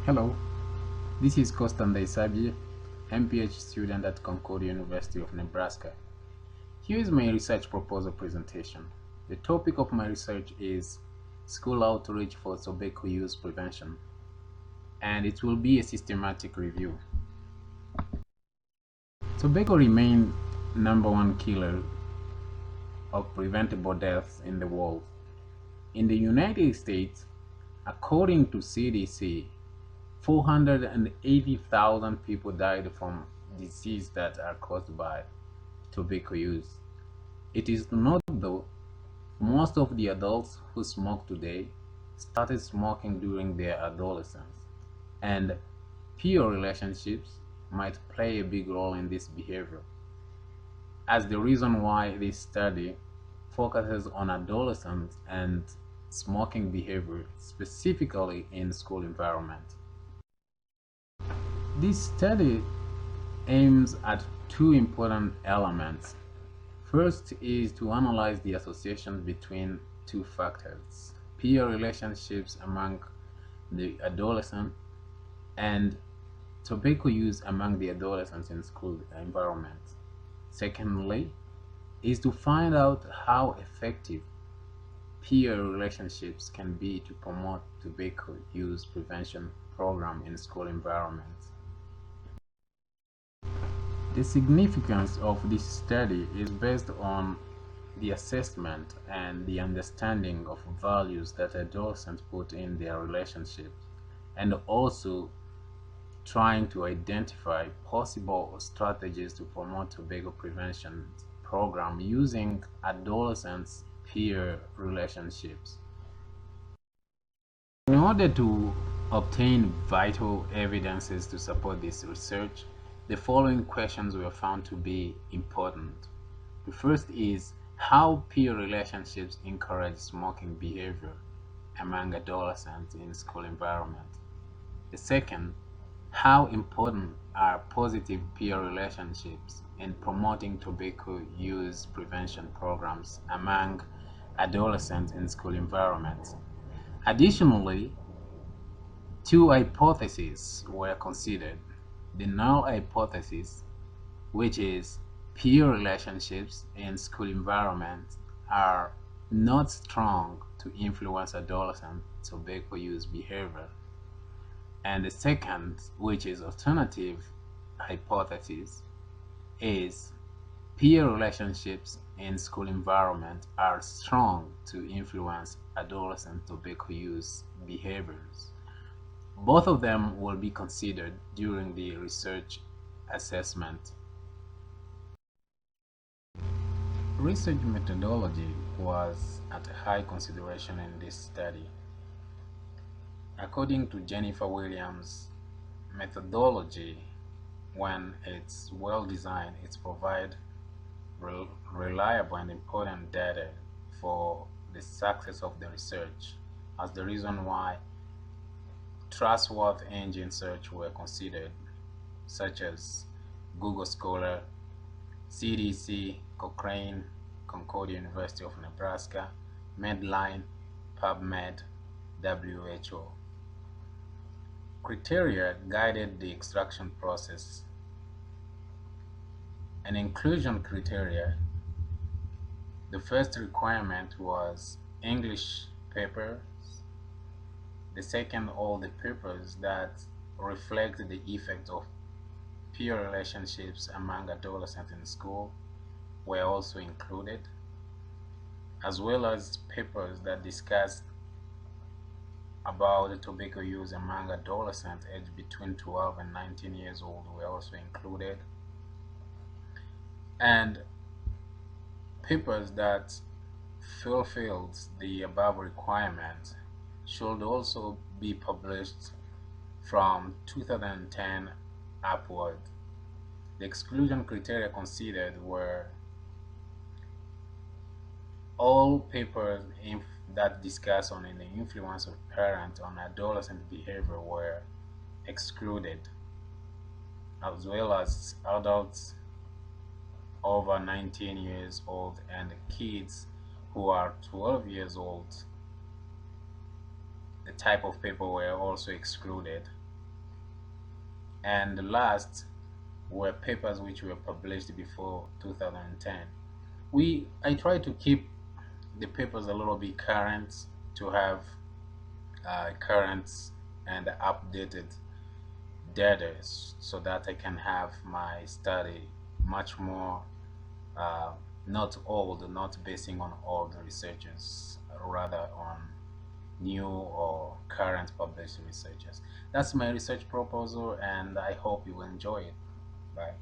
Hello, this is Kostan Daisabi, MPH student at Concordia University of Nebraska. Here is my research proposal presentation. The topic of my research is school outreach for tobacco use prevention, and it will be a systematic review. Tobacco remains number one killer of preventable deaths in the world. In the United States, according to CDC, 480,000 people died from diseases that are caused by tobacco use. It is to note though, most of the adults who smoke today started smoking during their adolescence, and peer relationships might play a big role in this behavior, as the reason why this study focuses on adolescents and smoking behavior specifically in school environment. This study aims at two important elements. First is to analyze the association between two factors: peer relationships among the adolescent and tobacco use among the adolescents in school environment. Secondly, is to find out how effective peer relationships can be to promote tobacco use prevention program in school environments. The significance of this study is based on the assessment and the understanding of values that adolescents put in their relationships, and also trying to identify possible strategies to promote tobacco prevention program using adolescents' peer relationships. In order to obtain vital evidences to support this research, the following questions were found to be important. The first is how peer relationships encourage smoking behavior among adolescents in school environment. The second, how important are positive peer relationships in promoting tobacco use prevention programs among adolescents in school environments? Additionally, two hypotheses were considered. The null hypothesis, which is peer relationships in school environments are not strong to influence adolescent tobacco use behavior, and the second, which is alternative hypothesis, is peer relationships in school environment are strong to influence adolescent tobacco use behaviors. Both of them will be considered during the research assessment. Research methodology was at a high consideration in this study. According to Jennifer Williams, methodology, when it's well designed, it provides reliable and important data for the success of the research, as the reason why trustworthy engine search were considered, such as Google Scholar, CDC, Cochrane, Concordia University of Nebraska, Medline, PubMed, WHO. Criteria guided the extraction process. An inclusion criteria, the first requirement was English papers. The second, all the papers that reflect the effect of peer relationships among adolescents in school were also included, as well as papers that discuss about the tobacco use among adolescents aged between 12 and 19 years old were also included, and papers that fulfilled the above requirements should also be published from 2010 upward. The exclusion criteria considered were all papers that discuss on the influence of parents on adolescent behavior were excluded, as well as adults over 19 years old and kids who are 12 years old. The type of paper were also excluded. and the last were papers which were published before 2010. I try to keep the papers a little bit current, to have current and updated data, so that I can have my study much more uh, not old, not basing on old researchers, rather on new or current published researchers. That's my research proposal, and I hope you will enjoy it. Bye.